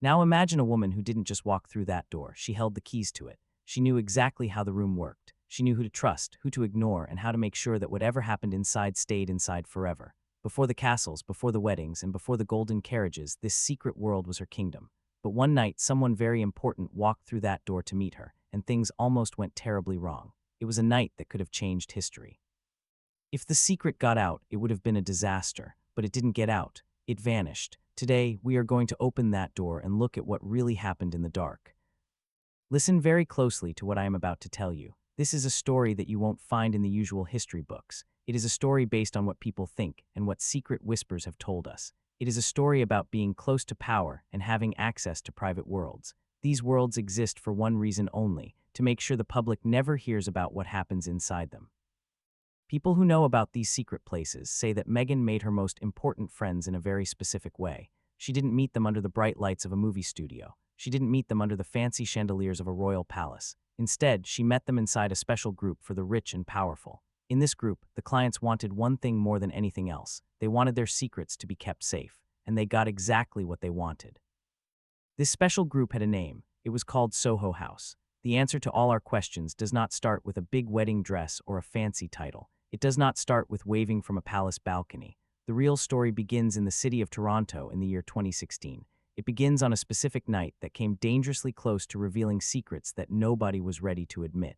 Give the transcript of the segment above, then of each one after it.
Now imagine a woman who didn't just walk through that door, she held the keys to it. She knew exactly how the room worked. She knew who to trust, who to ignore, and how to make sure that whatever happened inside stayed inside forever. Before the castles, before the weddings, and before the golden carriages, this secret world was her kingdom. But one night, someone very important walked through that door to meet her, and things almost went terribly wrong. It was a night that could have changed history. If the secret got out, it would have been a disaster, but it didn't get out. It vanished. Today, we are going to open that door and look at what really happened in the dark. Listen very closely to what I am about to tell you. This is a story that you won't find in the usual history books. It is a story based on what people think and what secret whispers have told us. It is a story about being close to power and having access to private worlds. These worlds exist for one reason only, to make sure the public never hears about what happens inside them. People who know about these secret places say that Meghan made her most important friends in a very specific way. She didn't meet them under the bright lights of a movie studio. She didn't meet them under the fancy chandeliers of a royal palace. Instead, she met them inside a special group for the rich and powerful. In this group, the clients wanted one thing more than anything else. They wanted their secrets to be kept safe, and they got exactly what they wanted. This special group had a name. It was called Soho House. The answer to all our questions does not start with a big wedding dress or a fancy title. It does not start with waving from a palace balcony. The real story begins in the city of Toronto in the year 2016. It begins on a specific night that came dangerously close to revealing secrets that nobody was ready to admit.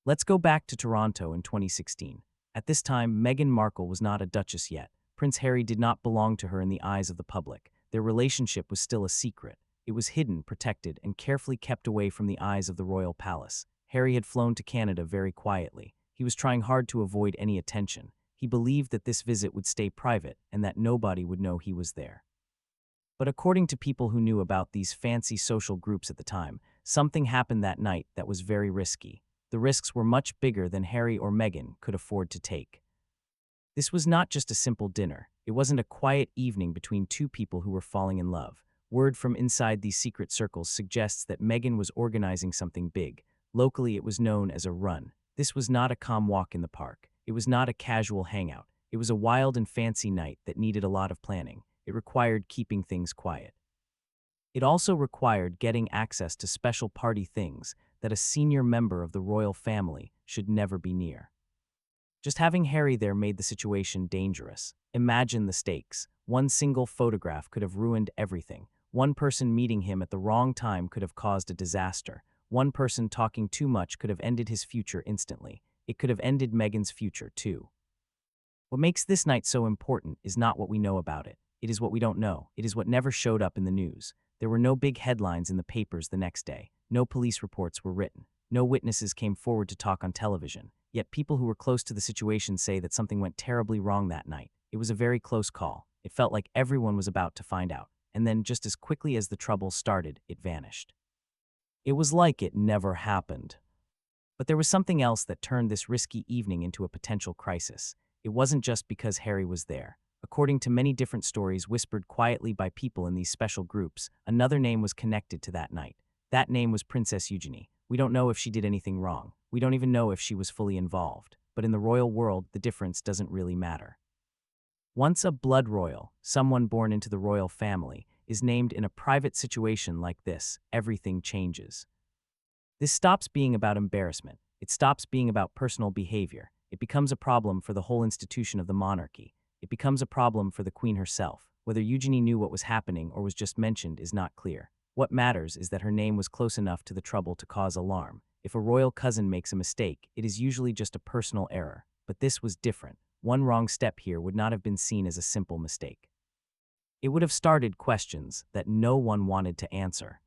Let's go back to Toronto in 2016. At this time, Meghan Markle was not a duchess yet. Prince Harry did not belong to her in the eyes of the public. Their relationship was still a secret. It was hidden, protected, and carefully kept away from the eyes of the royal palace. Harry had flown to Canada very quietly. He was trying hard to avoid any attention. He believed that this visit would stay private and that nobody would know he was there. But according to people who knew about these fancy social groups at the time, something happened that night that was very risky. The risks were much bigger than Harry or Meghan could afford to take. This was not just a simple dinner. It wasn't a quiet evening between two people who were falling in love. Word from inside these secret circles suggests that Meghan was organizing something big. Locally, it was known as a run. This was not a calm walk in the park. It was not a casual hangout. It was a wild and fancy night that needed a lot of planning. It required keeping things quiet. It also required getting access to special party things that a senior member of the royal family should never be near. Just having Harry there made the situation dangerous. Imagine the stakes. One single photograph could have ruined everything. One person meeting him at the wrong time could have caused a disaster. One person talking too much could have ended his future instantly. It could have ended Meghan's future, too. What makes this night so important is not what we know about it. It is what we don't know. It is what never showed up in the news. There were no big headlines in the papers the next day. No police reports were written. No witnesses came forward to talk on television. Yet people who were close to the situation say that something went terribly wrong that night. It was a very close call. It felt like everyone was about to find out. And then, just as quickly as the trouble started, it vanished. It was like it never happened. But there was something else that turned this risky evening into a potential crisis. It wasn't just because Harry was there. According to many different stories whispered quietly by people in these special groups, another name was connected to that night. That name was Princess Eugenie. We don't know if she did anything wrong. We don't even know if she was fully involved. But in the royal world, the difference doesn't really matter. Once a blood royal, someone born into the royal family, is named in a private situation like this, everything changes. This stops being about embarrassment. It stops being about personal behavior. It becomes a problem for the whole institution of the monarchy. It becomes a problem for the Queen herself. Whether Eugenie knew what was happening or was just mentioned is not clear. What matters is that her name was close enough to the trouble to cause alarm. If a royal cousin makes a mistake, it is usually just a personal error. But this was different. One wrong step here would not have been seen as a simple mistake. It would have started questions that no one wanted to answer.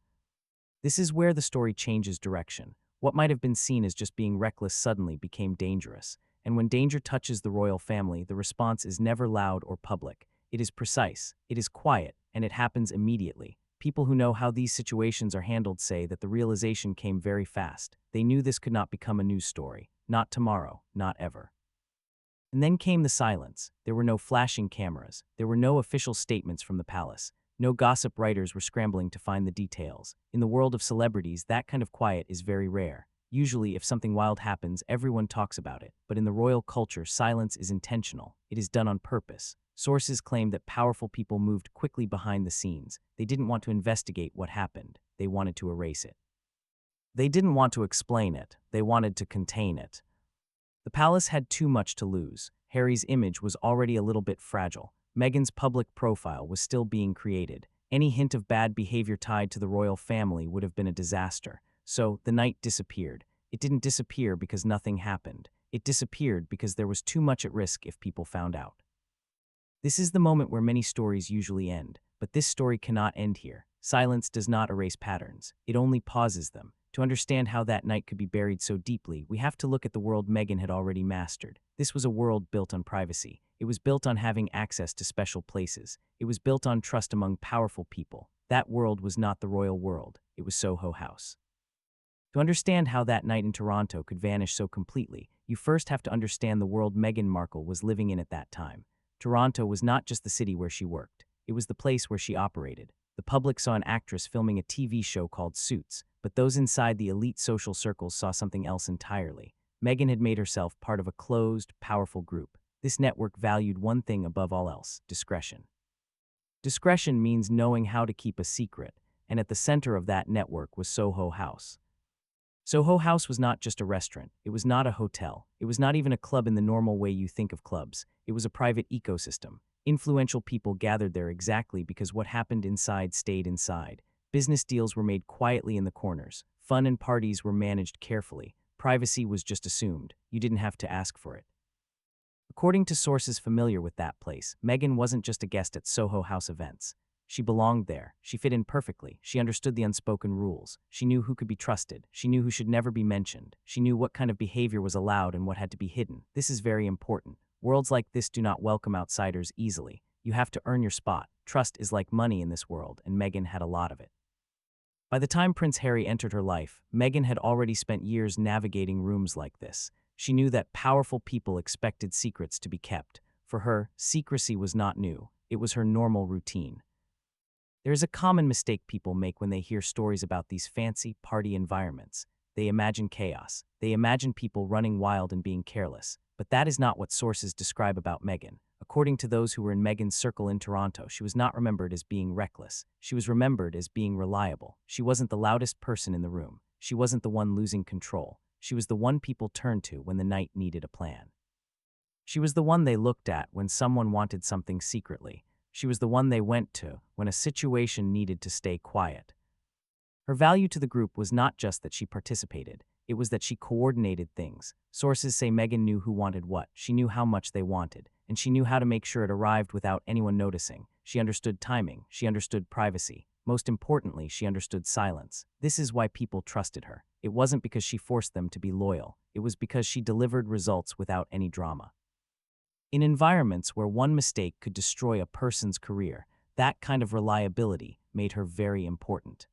This is where the story changes direction. What might have been seen as just being reckless suddenly became dangerous. And when danger touches the royal family, the response is never loud or public. It is precise, it is quiet, and it happens immediately. People who know how these situations are handled say that the realization came very fast. They knew this could not become a news story. Not tomorrow, not ever. And then came the silence. There were no flashing cameras. There were no official statements from the palace. No gossip writers were scrambling to find the details. In the world of celebrities, that kind of quiet is very rare. Usually, if something wild happens, everyone talks about it. But in the royal culture, silence is intentional. It is done on purpose. Sources claim that powerful people moved quickly behind the scenes. They didn't want to investigate what happened. They wanted to erase it. They didn't want to explain it. They wanted to contain it. The palace had too much to lose. Harry's image was already a little bit fragile. Meghan's public profile was still being created. Any hint of bad behavior tied to the royal family would have been a disaster. So, the night disappeared. It didn't disappear because nothing happened. It disappeared because there was too much at risk if people found out. This is the moment where many stories usually end, but this story cannot end here. Silence does not erase patterns. It only pauses them. To understand how that night could be buried so deeply, we have to look at the world Meghan had already mastered. This was a world built on privacy. It was built on having access to special places. It was built on trust among powerful people. That world was not the royal world. It was Soho House. To understand how that night in Toronto could vanish so completely, you first have to understand the world Meghan Markle was living in at that time. Toronto was not just the city where she worked. It was the place where she operated. The public saw an actress filming a TV show called Suits, but those inside the elite social circles saw something else entirely. Meghan had made herself part of a closed, powerful group. This network valued one thing above all else: discretion. Discretion means knowing how to keep a secret, and at the center of that network was Soho House. Soho House was not just a restaurant. It was not a hotel. It was not even a club in the normal way you think of clubs. It was a private ecosystem. Influential people gathered there exactly because what happened inside stayed inside. Business deals were made quietly in the corners. Fun and parties were managed carefully. Privacy was just assumed. You didn't have to ask for it. According to sources familiar with that place, Meghan wasn't just a guest at Soho House events. She belonged there. She fit in perfectly. She understood the unspoken rules. She knew who could be trusted. She knew who should never be mentioned. She knew what kind of behavior was allowed and what had to be hidden. This is very important. Worlds like this do not welcome outsiders easily. You have to earn your spot. Trust is like money in this world, and Meghan had a lot of it. By the time Prince Harry entered her life, Meghan had already spent years navigating rooms like this. She knew that powerful people expected secrets to be kept. For her, secrecy was not new. It was her normal routine. There is a common mistake people make when they hear stories about these fancy party environments. They imagine chaos. They imagine people running wild and being careless. But that is not what sources describe about Meghan. According to those who were in Meghan's circle in Toronto, she was not remembered as being reckless. She was remembered as being reliable. She wasn't the loudest person in the room. She wasn't the one losing control. She was the one people turned to when the night needed a plan. She was the one they looked at when someone wanted something secretly. She was the one they went to when a situation needed to stay quiet. Her value to the group was not just that she participated. It was that she coordinated things. Sources say Meghan knew who wanted what. She knew how much they wanted, and she knew how to make sure it arrived without anyone noticing. She understood timing. She understood privacy. Most importantly, she understood silence. This is why people trusted her. It wasn't because she forced them to be loyal. It was because she delivered results without any drama. In environments where one mistake could destroy a person's career, that kind of reliability made her very important.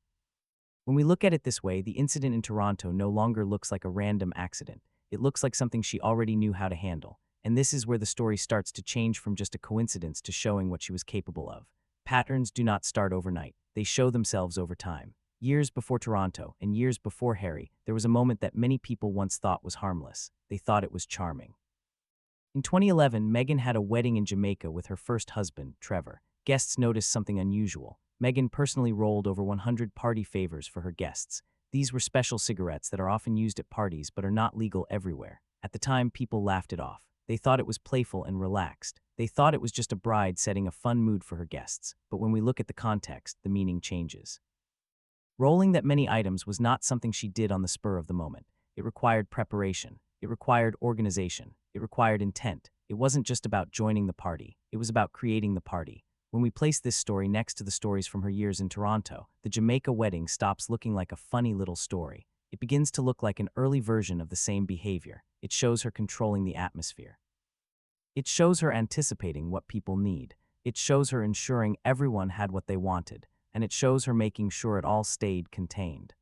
When we look at it this way, the incident in Toronto no longer looks like a random accident. It looks like something she already knew how to handle. And this is where the story starts to change from just a coincidence to showing what she was capable of. Patterns do not start overnight. They show themselves over time. Years before Toronto and years before Harry, there was a moment that many people once thought was harmless. They thought it was charming. In 2011, Meghan had a wedding in Jamaica with her first husband, Trevor. Guests noticed something unusual. Meghan personally rolled over 100 party favors for her guests. These were special cigarettes that are often used at parties but are not legal everywhere. At the time, people laughed it off. They thought it was playful and relaxed. They thought it was just a bride setting a fun mood for her guests. But when we look at the context, the meaning changes. Rolling that many items was not something she did on the spur of the moment. It required preparation. It required organization. It required intent. It wasn't just about joining the party. It was about creating the party. When we place this story next to the stories from her years in Toronto, the Jamaica wedding stops looking like a funny little story. It begins to look like an early version of the same behavior. It shows her controlling the atmosphere. It shows her anticipating what people need. It shows her ensuring everyone had what they wanted. And it shows her making sure it all stayed contained.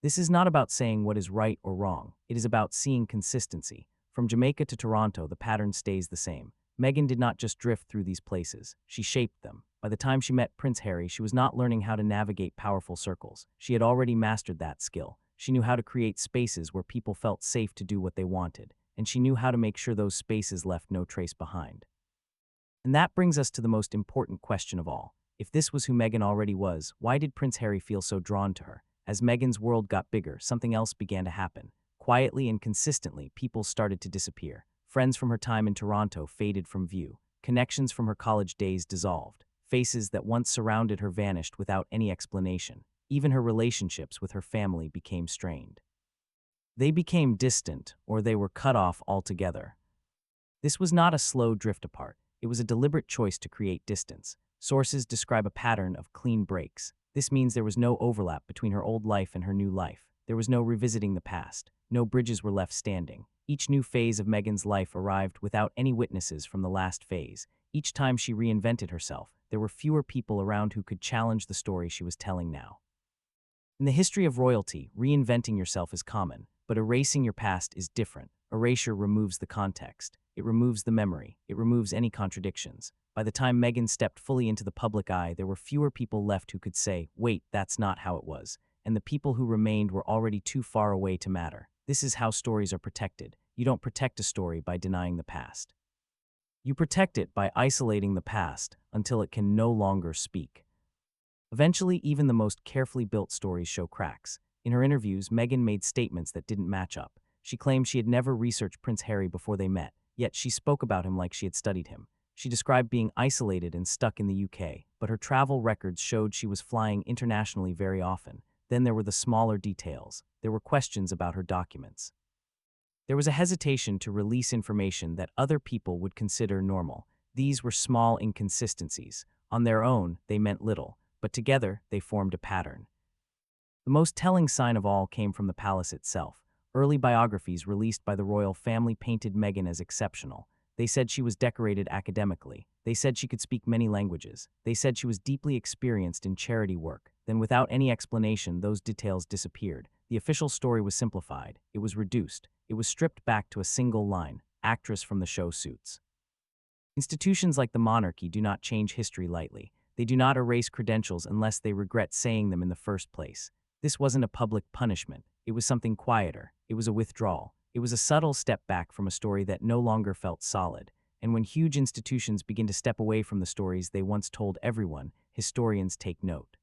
This is not about saying what is right or wrong. It is about seeing consistency. From Jamaica to Toronto, the pattern stays the same. Meghan did not just drift through these places. She shaped them. By the time she met Prince Harry, she was not learning how to navigate powerful circles. She had already mastered that skill. She knew how to create spaces where people felt safe to do what they wanted. And she knew how to make sure those spaces left no trace behind. And that brings us to the most important question of all. If this was who Meghan already was, why did Prince Harry feel so drawn to her? As Meghan's world got bigger, something else began to happen. Quietly and consistently, people started to disappear. Friends from her time in Toronto faded from view. Connections from her college days dissolved. Faces that once surrounded her vanished without any explanation. Even her relationships with her family became strained. They became distant, or they were cut off altogether. This was not a slow drift apart. It was a deliberate choice to create distance. Sources describe a pattern of clean breaks. This means there was no overlap between her old life and her new life. There was no revisiting the past. No bridges were left standing. Each new phase of Meghan's life arrived without any witnesses from the last phase. Each time she reinvented herself, there were fewer people around who could challenge the story she was telling now. In the history of royalty, reinventing yourself is common, but erasing your past is different. Erasure removes the context. It removes the memory. It removes any contradictions. By the time Meghan stepped fully into the public eye, there were fewer people left who could say, "Wait, that's not how it was." And the people who remained were already too far away to matter. This is how stories are protected. You don't protect a story by denying the past. You protect it by isolating the past until it can no longer speak. Eventually, even the most carefully built stories show cracks. In her interviews, Meghan made statements that didn't match up. She claimed she had never researched Prince Harry before they met, yet she spoke about him like she had studied him. She described being isolated and stuck in the UK, but her travel records showed she was flying internationally very often. Then there were the smaller details. There were questions about her documents. There was a hesitation to release information that other people would consider normal. These were small inconsistencies. On their own, they meant little, but together they formed a pattern. The most telling sign of all came from the palace itself. Early biographies released by the royal family painted Meghan as exceptional. They said she was decorated academically. They said she could speak many languages. They said she was deeply experienced in charity work. Then, without any explanation, those details disappeared. The official story was simplified. It was reduced. It was stripped back to a single line: actress from the show Suits. Institutions like the monarchy do not change history lightly. They do not erase credentials unless they regret saying them in the first place. This wasn't a public punishment. It was something quieter. It was a withdrawal. It was a subtle step back from a story that no longer felt solid. And when huge institutions begin to step away from the stories they once told everyone, historians take note.